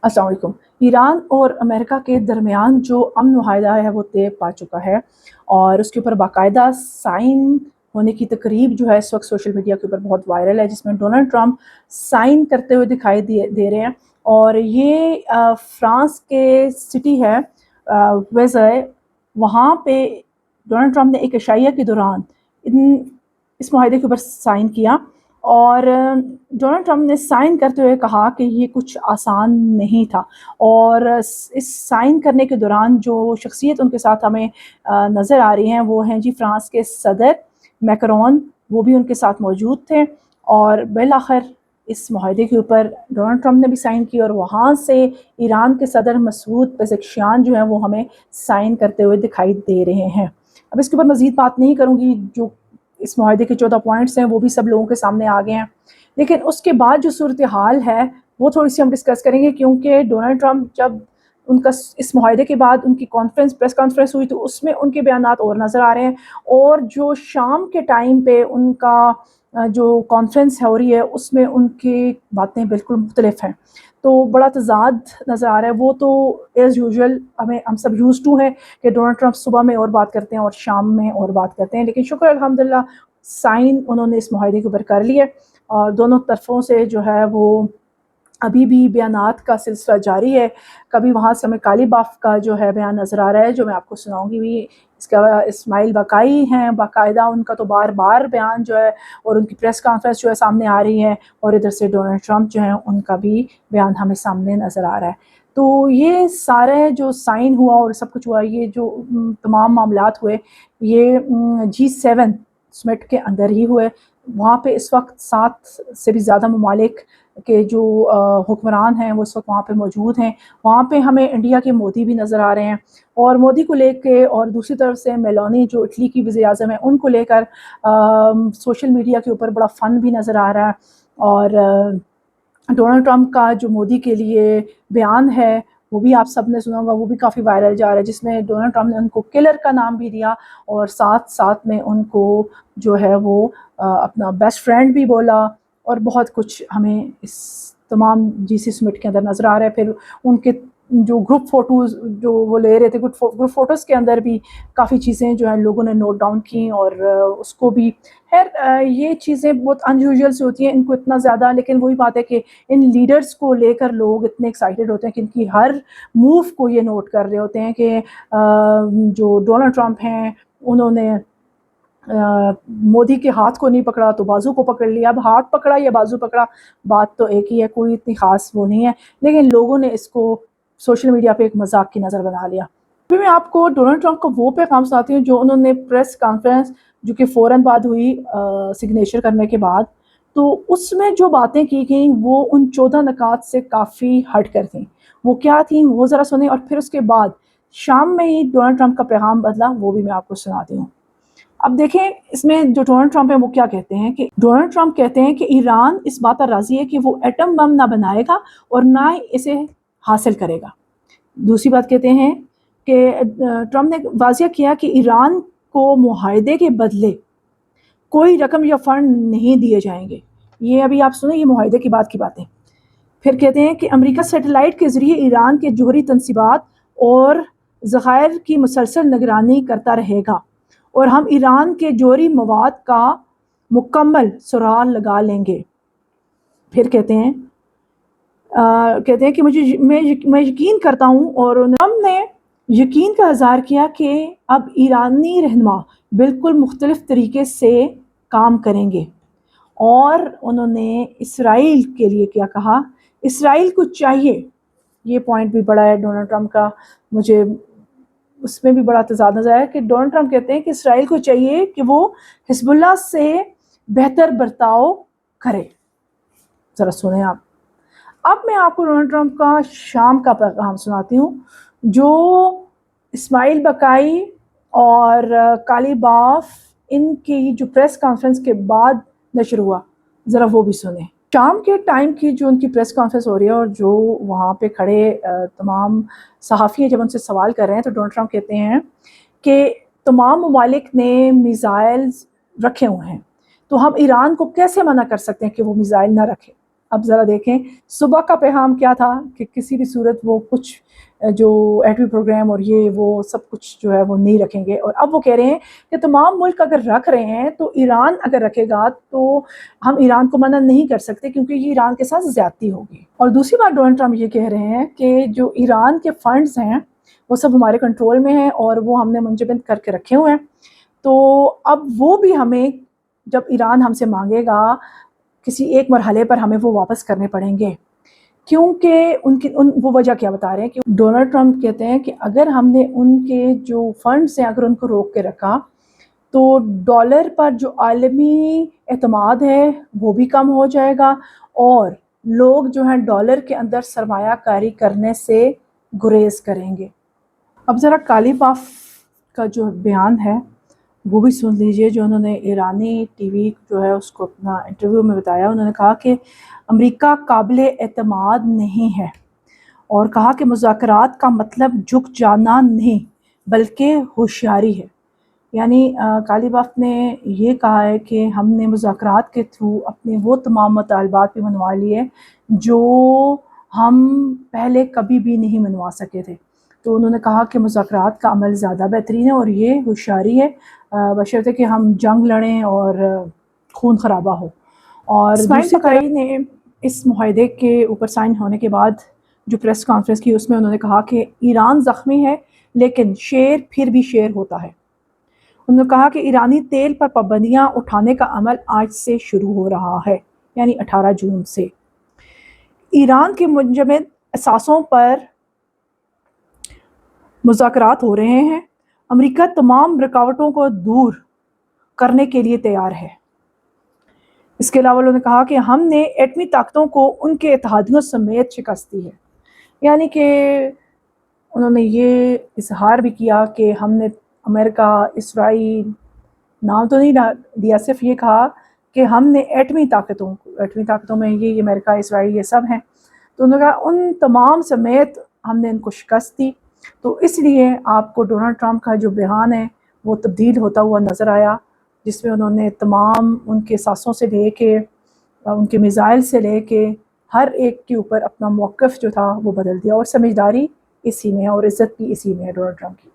अस्सलाम वालेकुम। ईरान और अमेरिका के दरमियान जो अमन मुआहदा है वो तय पा चुका है और उसके ऊपर बाकायदा साइन होने की तकरीब जो है इस वक्त सोशल मीडिया के ऊपर बहुत वायरल है, जिसमें डोनाल्ड ट्रंप साइन करते हुए दिखाई दे रहे हैं। और ये फ्रांस के सिटी है वेज़े, वहाँ पे डोनाल्ड ट्रंप ने एक इशाइया के दौरान इस मुआहदे के ऊपर साइन किया। और डोनाल्ड ट्रंप ने साइन करते हुए कहा कि ये कुछ आसान नहीं था। और इस साइन करने के दौरान जो शख्सियत उनके साथ हमें नज़र आ रही हैं वो हैं जी फ्रांस के सदर मैक्रोन, वो भी उनके साथ मौजूद थे। और बिलाखिर इस मुआहदे के ऊपर डोनाल्ड ट्रंप ने भी साइन की और वहाँ से ईरान के सदर मसूद पेज़ेश्कियान जो हैं वो हमें साइन करते हुए दिखाई दे रहे हैं। अब इसके ऊपर मज़ीद बात नहीं करूँगी, जो इस मुआहदे के 14 पॉइंट्स हैं वो भी सब लोगों के सामने आ गए हैं। लेकिन उसके बाद जो सूरत हाल है वो थोड़ी सी हम डिस्कस करेंगे, क्योंकि डोनाल्ड ट्रंप जब उनका इस मुआहदे के बाद उनकी प्रेस कॉन्फ्रेंस हुई तो उसमें उनके बयानात और नज़र आ रहे हैं। और जो शाम के टाइम पे उनका जो कॉन्फ्रेंस हो रही है उसमें उनकी बातें बिल्कुल मुख्तलिफ हैं, तो बड़ा तज़ाद नज़र आ रहा है। वो तो एज़ यूजुअल हम सब यूज़ टू हैं कि डोनाल्ड ट्रंप सुबह में और बात करते हैं और शाम में और बात करते हैं, लेकिन शुक्र अल्हम्दुलिल्लाह साइन उन्होंने इस मुआहदे के ऊपर कर लिए। और दोनों तरफों से जो है वो अभी भी बयानात का सिलसिला जारी है। कभी वहाँ से हमें काली बाफ का जो है बयान नज़र आ रहा है, जो मैं आपको सुनाऊंगी भी। इसके अलावा इस्माइल बकाई हैं, बाकायदा उनका तो बार बार बयान जो है और उनकी प्रेस कॉन्फ्रेंस जो है सामने आ रही है। और इधर से डोनाल्ड ट्रंप जो है उनका भी बयान हमें सामने नज़र आ रहा है। तो ये सारे जो साइन हुआ और सब कुछ हुआ, ये जो तमाम मामलात हुए, ये G7 समिट के अंदर ही हुए। वहाँ पे इस वक्त 7 से भी ज़्यादा ममालिक के जो हुक्मरान हैं वो इस वक्त वहाँ पे मौजूद हैं। वहाँ पे हमें इंडिया के मोदी भी नज़र आ रहे हैं और मोदी को लेके, और दूसरी तरफ से मेलोनी जो इटली की वज़ीर-ए-आज़म है उनको लेकर सोशल मीडिया के ऊपर बड़ा फ़न भी नज़र आ रहा है। और डोनाल्ड ट्रंप का जो मोदी के लिए बयान है वो भी आप सब ने सुना होगा, वो भी काफ़ी वायरल जा रहा है, जिसमें डोनाल्ड ट्रंप ने उनको किलर का नाम भी दिया और साथ साथ में उनको जो है वो अपना बेस्ट फ्रेंड भी बोला। और बहुत कुछ हमें इस तमाम जीसी समिट के अंदर नज़र आ रहा है। फिर उनके जो ग्रुप फ़ोटोज़ जो वो ले रहे थे, ग्रुप फ़ोटोज़ के अंदर भी काफ़ी चीज़ें जो है लोगों ने नोट डाउन की और उसको भी खैर ये चीज़ें बहुत अनयूजुअल सी होती हैं, इनको इतना ज़्यादा, लेकिन वही बात है कि इन लीडर्स को लेकर लोग इतने एक्साइटेड होते हैं कि इनकी हर मूव को ये नोट कर रहे होते हैं कि जो डोनाल्ड ट्रंप हैं उन्होंने मोदी के हाथ को नहीं पकड़ा तो बाजू को पकड़ लिया। अब हाथ पकड़ा या बाजू पकड़ा, बात तो एक ही है, कोई इतनी ख़ास वो नहीं है, लेकिन लोगों ने इसको सोशल मीडिया पे एक मजाक की नज़र बना लिया। अभी मैं आपको डोनाल्ड ट्रंप का वो पैगाम सुनाती हूँ जो उन्होंने प्रेस कॉन्फ्रेंस जो कि फ़ौरन बाद हुई सिग्नेचर करने के बाद, तो उसमें जो बातें की गई वो उन 14 नकात से काफ़ी हट कर थी। वो क्या थी वो ज़रा सुने, और फिर उसके बाद शाम में ही डोनाल्ड ट्रंप का पैगाम बदला, वो भी मैं आपको सुनाती हूँ। अब देखें इसमें जो डोनाल्ड ट्रंप है वो क्या कहते हैं कि डोनाल्ड ट्रंप कहते हैं कि ईरान इस बात पर राजी है कि वो एटम बम ना बनाएगा और ना ही इसे हासिल करेगा। दूसरी बात कहते हैं कि ट्रंप ने वाज़िया किया कि ईरान को मुआहदे के बदले कोई रकम या फंड नहीं दिए जाएंगे। ये अभी आप सुने, ये मुआहदे की बात की बातें। फिर कहते हैं कि अमेरिका सैटेलाइट के ज़रिए ईरान के जोहरी तनसीबात और ज़खायर की मुसलसल निगरानी करता रहेगा और हम ईरान के जोहरी मवाद का मुकम्मल सुराग लगा लेंगे। फिर कहते हैं कि मैं यकीन करता हूँ, और हमने यकीन का इज़हार किया कि अब ईरानी रहनुमा बिल्कुल मुख्तलिफ तरीके से काम करेंगे। और उन्होंने इसराइल के लिए क्या कहा, इसराइल को चाहिए, ये पॉइंट भी बड़ा है डोनाल्ड ट्रंप का, मुझे उसमें भी बड़ा तज़ाद नज़र आया कि डोनाल्ड ट्रंप कहते हैं कि इसराइल को चाहिए कि वो हिजबुल्लाह से बेहतर बर्ताव करे। ज़रा सुने आप। अब मैं आपको डोनाल्ड ट्रंप का शाम का पैगाम सुनाती हूँ, जो इस्माइल बकाई और काली बाफ इनकी जो प्रेस कॉन्फ्रेंस के बाद नशर हुआ, ज़रा वो भी सुने। शाम के टाइम की जो उनकी प्रेस कॉन्फ्रेंस हो रही है और जो वहाँ पे खड़े तमाम सहाफ़ी हैं, जब उनसे सवाल कर रहे हैं तो डोनाल्ड ट्रंप कहते हैं कि तमाम ममालिक ने मिसाइल्स रखे हुए हैं, तो हम ईरान को कैसे मना कर सकते हैं कि वो मिसाइल ना रखे। اب ذرا دیکھیں صبح کا پیغام کیا تھا کہ کسی بھی صورت وہ کچھ جو ایٹمی پروگرام اور یہ وہ سب کچھ جو ہے وہ نہیں رکھیں گے، اور اب وہ کہہ رہے ہیں کہ تمام ملک اگر رکھ رہے ہیں تو ایران اگر رکھے گا تو ہم ایران کو منع نہیں کر سکتے کیونکہ یہ ایران کے ساتھ زیادتی ہوگی۔ اور دوسری بات ڈونلڈ ٹرمپ یہ کہہ رہے ہیں کہ جو ایران کے فنڈز ہیں وہ سب ہمارے کنٹرول میں ہیں اور وہ ہم نے منجمد کر کے رکھے ہوئے ہیں، تو اب وہ بھی ہمیں جب ایران ہم سے مانگے گا کسی ایک مرحلے پر ہمیں وہ واپس کرنے پڑیں گے، کیونکہ وہ وجہ کیا بتا رہے ہیں کہ ڈونلڈ ٹرمپ کہتے ہیں کہ اگر ہم نے ان کے جو فنڈز ہیں اگر ان کو روک کے رکھا تو ڈالر پر جو عالمی اعتماد ہے وہ بھی کم ہو جائے گا اور لوگ جو ہیں ڈالر کے اندر سرمایہ کاری کرنے سے گریز کریں گے۔ اب ذرا کالی باف کا جو بیان ہے وہ بھی سن لیجئے، جو انہوں نے ایرانی ٹی وی جو ہے اس کو اپنا انٹرویو میں بتایا۔ انہوں نے کہا کہ امریکہ قابل اعتماد نہیں ہے اور کہا کہ مذاکرات کا مطلب جھک جانا نہیں بلکہ ہوشیاری ہے۔ یعنی کالی باف نے یہ کہا ہے کہ ہم نے مذاکرات کے تھرو اپنے وہ تمام مطالبات بھی منوا لیے جو ہم پہلے کبھی بھی نہیں منوا سکے تھے، تو انہوں نے کہا کہ مذاکرات کا عمل زیادہ بہترین ہے اور یہ ہوشیاری ہے بشرطے کہ ہم جنگ لڑیں اور خون خرابہ ہو۔ اور دوسری طرف نے اس معاہدے کے اوپر سائن ہونے کے بعد جو پریس کانفرنس کی اس میں انہوں نے کہا کہ ایران زخمی ہے لیکن شیر پھر بھی شیر ہوتا ہے۔ انہوں نے کہا کہ ایرانی تیل پر پابندیاں اٹھانے کا عمل آج سے شروع ہو رہا ہے، یعنی 18 جون سے۔ ایران کے منجمد اثاثوں پر مذاکرات ہو رہے ہیں، امریکہ تمام رکاوٹوں کو دور کرنے کے لیے تیار ہے۔ اس کے علاوہ انہوں نے کہا کہ ہم نے ایٹمی طاقتوں کو ان کے اتحادیوں سمیت شکست دی ہے، یعنی کہ انہوں نے یہ اظہار بھی کیا کہ ہم نے امریکہ، اسرائیل، نام تو نہیں دیا، صرف یہ کہا کہ ہم نے ایٹمی طاقتوں میں یہ امریکہ، اسرائیل یہ سب ہیں، تو انہوں نے کہا ان تمام سمیت ہم نے ان کو شکست دی۔ تو اس لیے آپ کو ڈونلڈ ٹرمپ کا جو بیان ہے وہ تبدیل ہوتا ہوا نظر آیا، جس میں انہوں نے تمام ان کے ساسوں سے لے کے ان کے میزائل سے لے کے ہر ایک کے اوپر اپنا موقف جو تھا وہ بدل دیا، اور سمجھداری اسی میں ہے اور عزت بھی اسی میں ہے ڈونلڈ ٹرمپ کی۔